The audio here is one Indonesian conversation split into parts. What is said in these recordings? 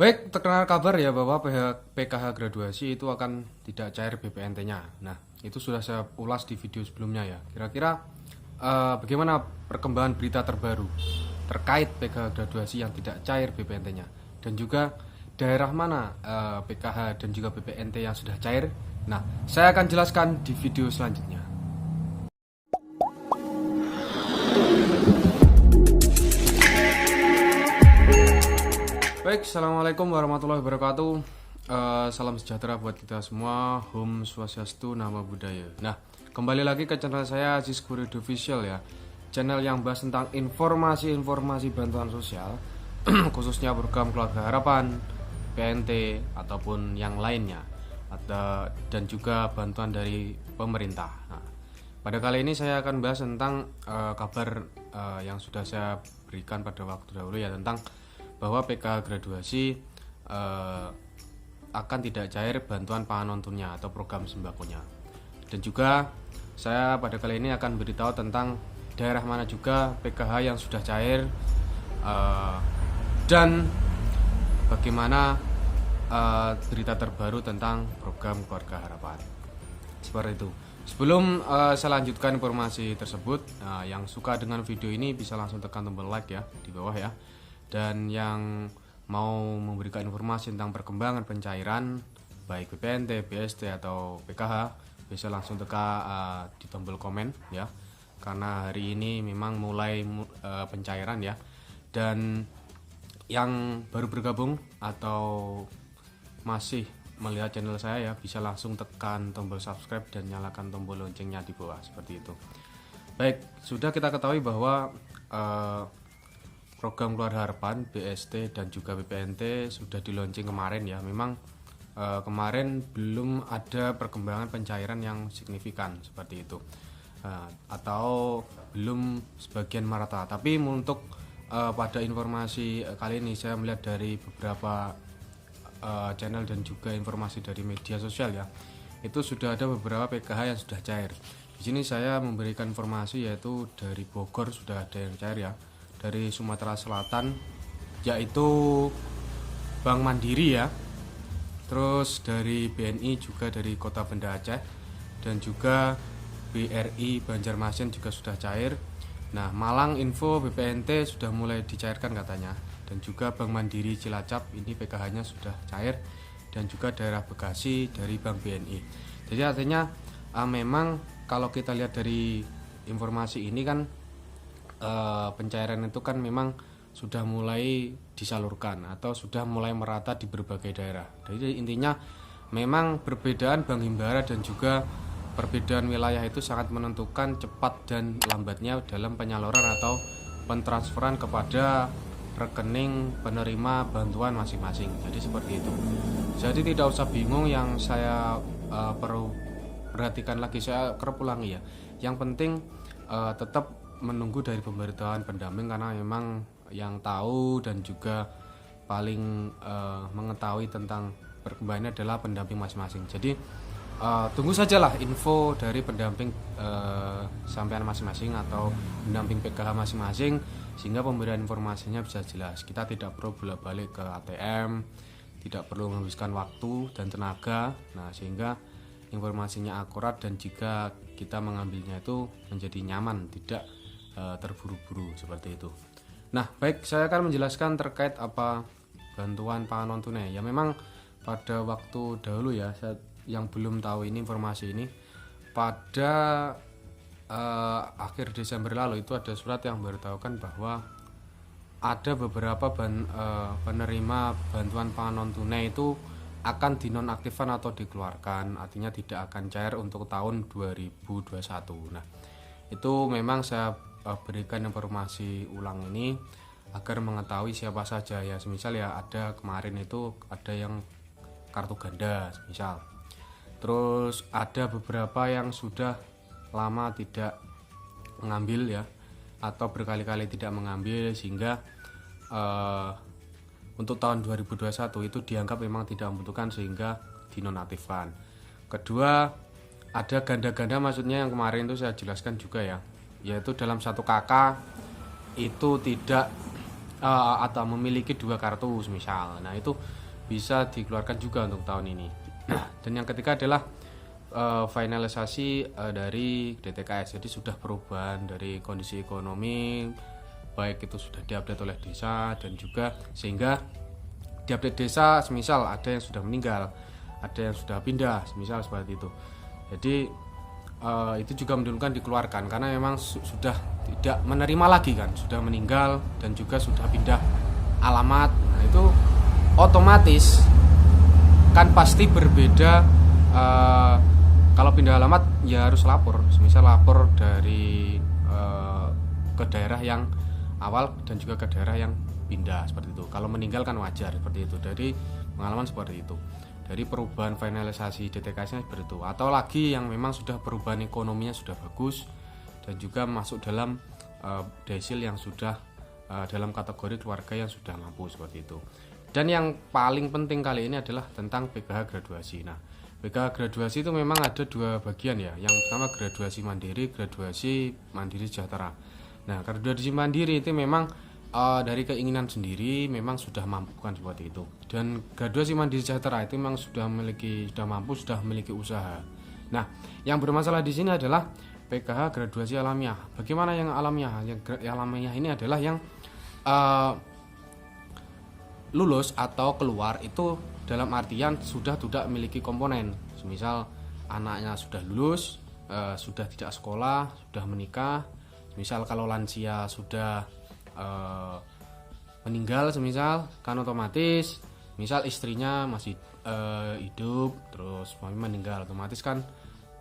Baik, terkenal kabar ya bahwa PKH graduasi itu akan tidak cair BPNT-nya. Nah, itu sudah saya ulas di video sebelumnya ya. Kira-kira bagaimana perkembangan berita terbaru terkait PKH graduasi yang tidak cair BPNT-nya, dan juga daerah mana PKH dan juga BPNT yang sudah cair. Nah, saya akan jelaskan di video selanjutnya. Baik, assalamualaikum warahmatullahi wabarakatuh. Salam sejahtera buat kita semua. Om Swastiastu, Namo Buddhaya. Nah, kembali lagi ke channel saya Aziz Kurid Official ya. Channel yang bahas tentang informasi-informasi bantuan sosial, khususnya program Keluarga Harapan, PNT ataupun yang lainnya, dan juga bantuan dari pemerintah. Nah, pada kali ini saya akan bahas tentang kabar yang sudah saya berikan pada waktu dahulu ya, tentang bahwa PKH graduasi akan tidak cair bantuan pangan non-tunai atau program sembakonya. Dan juga saya pada kali ini akan beritahu tentang daerah mana juga PKH yang sudah cair, dan bagaimana berita terbaru tentang program Keluarga Harapan. Seperti itu. Sebelum saya lanjutkan informasi tersebut, yang suka dengan video ini bisa langsung tekan tombol like ya di bawah ya. Dan yang mau memberikan informasi tentang perkembangan pencairan baik BPNT, BST atau PKH bisa langsung tekan di tombol komen ya, karena hari ini memang mulai pencairan ya. Dan yang baru bergabung atau masih melihat channel saya ya, bisa langsung tekan tombol subscribe dan nyalakan tombol loncengnya di bawah seperti itu. Baik, sudah kita ketahui bahwa program Keluarga Harapan, BST dan juga BPNT sudah di launching kemarin ya. Memang kemarin belum ada perkembangan pencairan yang signifikan seperti itu, atau belum sebagian merata. Tapi untuk pada informasi kali ini saya melihat dari beberapa channel dan juga informasi dari media sosial ya, itu sudah ada beberapa PKH yang sudah cair. Di sini saya memberikan informasi yaitu dari Bogor sudah ada yang cair ya, dari Sumatera Selatan yaitu Bank Mandiri ya, terus dari BNI juga dari Kota Banda Aceh, dan juga BRI Banjarmasin juga sudah cair. Nah, Malang info BPNT sudah mulai dicairkan katanya, dan juga Bank Mandiri Cilacap ini PKH-nya sudah cair, dan juga daerah Bekasi dari Bank BNI. Jadi artinya memang kalau kita lihat dari informasi ini kan pencairan itu kan memang sudah mulai disalurkan atau sudah mulai merata di berbagai daerah. Jadi intinya memang perbedaan Bank Himbara dan juga perbedaan wilayah itu sangat menentukan cepat dan lambatnya dalam penyaluran atau pentransferan kepada rekening penerima bantuan masing-masing. Jadi seperti itu. Jadi tidak usah bingung, yang saya perlu perhatikan lagi, saya kerap ulangi ya. Yang penting tetap menunggu dari pemberitahuan pendamping, karena memang yang tahu dan juga paling mengetahui tentang perkembangannya adalah pendamping masing-masing. Jadi tunggu sajalah info dari pendamping sampean masing-masing atau pendamping PKH masing-masing, sehingga pemberian informasinya bisa jelas. Kita tidak perlu bolak-balik ke ATM, tidak perlu menghabiskan waktu dan tenaga. Nah, sehingga informasinya akurat dan jika kita mengambilnya itu menjadi nyaman, tidak terburu-buru seperti itu. Nah, baik, saya akan menjelaskan terkait apa bantuan pangan non tunai. Ya memang pada waktu dahulu ya, saya yang belum tahu ini informasi ini, pada akhir Desember lalu itu ada surat yang memberitahukan bahwa ada beberapa penerima bantuan pangan non tunai itu akan dinonaktifkan atau dikeluarkan, artinya tidak akan cair untuk tahun 2021. Nah, itu memang saya berikan informasi ulang ini agar mengetahui siapa saja ya. Semisal ya ada kemarin itu ada yang kartu ganda misal, terus ada beberapa yang sudah lama tidak mengambil ya, atau berkali-kali tidak mengambil, sehingga untuk tahun 2021 itu dianggap memang tidak membutuhkan sehingga dinonaktifkan. Kedua, ada ganda-ganda, maksudnya yang kemarin itu saya jelaskan juga ya, yaitu dalam satu kakak itu tidak atau memiliki 2 kartu misal. Nah, itu bisa dikeluarkan juga untuk tahun ini. Nah, dan yang ketiga adalah finalisasi dari DTKS. Jadi sudah perubahan dari kondisi ekonomi, baik itu sudah diupdate oleh desa, dan juga sehingga diupdate desa semisal ada yang sudah meninggal, ada yang sudah pindah, semisal seperti itu. Jadi itu juga menurunkan dikeluarkan karena memang sudah tidak menerima lagi kan, sudah meninggal dan juga sudah pindah alamat. Nah, itu otomatis kan pasti berbeda. Kalau pindah alamat ya harus lapor, misal lapor dari ke daerah yang awal dan juga ke daerah yang pindah seperti itu. Kalau meninggal kan wajar seperti itu. Dari pengalaman seperti itu. Dari perubahan finalisasi DTKS-nya seperti itu. Atau lagi yang memang sudah perubahan ekonominya sudah bagus dan juga masuk dalam desil yang sudah dalam kategori keluarga yang sudah mampu seperti itu. Dan yang paling penting kali ini adalah tentang PKH graduasi. Nah, PKH graduasi itu memang ada 2 bagian ya. Yang pertama graduasi mandiri sejahtera. Nah, graduasi mandiri itu memang dari keinginan sendiri memang sudah mampu kan seperti itu. Dan graduasi mandiri sejahtera itu memang sudah mampu, sudah memiliki usaha. Nah, yang bermasalah di sini adalah PKH graduasi alamiah. Bagaimana yang alamiah? Yang alamiah ini adalah yang lulus atau keluar itu dalam artian sudah tidak memiliki komponen. Misal anaknya sudah lulus, sudah tidak sekolah, sudah menikah. Misal kalau lansia sudah meninggal semisal, kan otomatis misal istrinya masih hidup terus suami meninggal, otomatis kan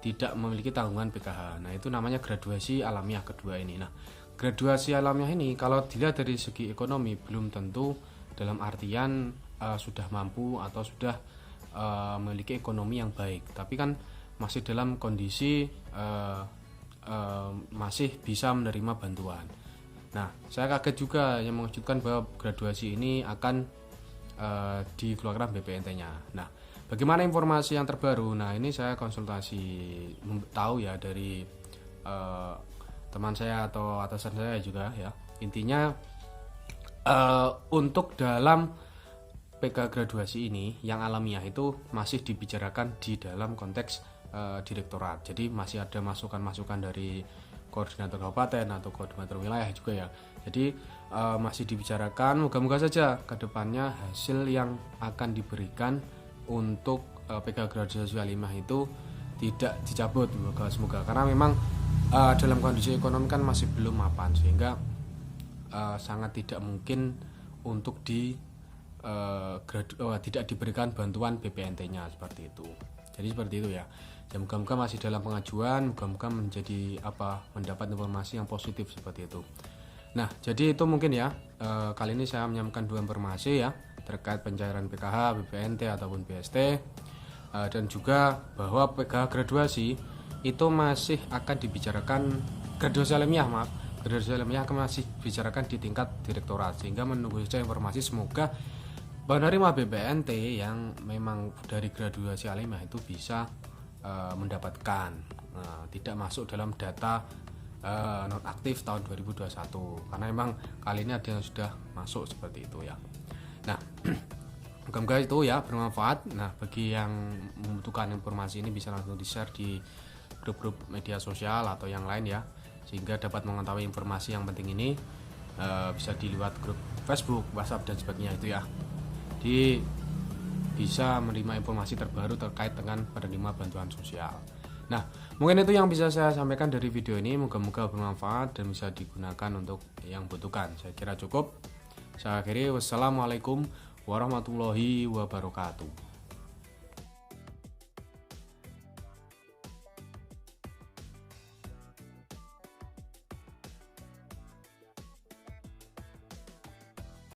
tidak memiliki tanggungan PKH. Nah, itu namanya graduasi alamiah kedua ini. Nah, graduasi alamiah ini kalau dilihat dari segi ekonomi belum tentu dalam artian sudah mampu atau sudah memiliki ekonomi yang baik, tapi kan masih dalam kondisi masih bisa menerima bantuan. Nah, saya kaget juga yang mengejutkan bahwa graduasi ini akan dikeluarkan BPNT-nya. Nah, bagaimana informasi yang terbaru? Nah, ini saya konsultasi tahu ya dari teman saya atau atasan saya juga ya. Intinya untuk dalam PK graduasi ini yang alamiah itu masih dibicarakan di dalam konteks direktorat. Jadi masih ada masukan-masukan dari koordinator kabupaten atau koordinator wilayah juga ya. Jadi masih dibicarakan, moga-moga saja ke depannya hasil yang akan diberikan untuk PK graduasi alamiah itu tidak dicabut, semoga karena memang dalam kondisi ekonomi kan masih belum mapan, sehingga sangat tidak mungkin untuk tidak diberikan bantuan BPNT-nya seperti itu. Jadi seperti itu ya. Dan moga-moga masih dalam pengajuan, moga-moga mendapat informasi yang positif seperti itu. Nah, jadi itu mungkin ya. Kali ini saya menyampaikan 2 informasi ya terkait pencairan PKH, BPNT ataupun BST, dan juga bahwa PKH graduasi itu masih akan dibicarakan graduasi alamiah akan masih dibicarakan di tingkat direktorat, sehingga menunggu saja informasi. Semoga penerima BPNT yang memang dari graduasi alamiah itu bisa mendapatkan, tidak masuk dalam data non aktif tahun 2021, karena memang kali ini ada yang sudah masuk seperti itu ya. Nah, moga-moga itu ya bermanfaat. Nah, bagi yang membutuhkan informasi ini bisa langsung di-share di grup-grup media sosial atau yang lain ya, sehingga dapat mengetahui informasi yang penting ini. Bisa dilihat grup Facebook, WhatsApp dan sebagainya itu ya. Bisa menerima informasi terbaru terkait dengan penerima bantuan sosial. Nah, mungkin itu yang bisa saya sampaikan dari video ini. Moga-moga bermanfaat dan bisa digunakan untuk yang butuhkan. Saya kira cukup. Saya akhiri. Wassalamualaikum warahmatullahi wabarakatuh.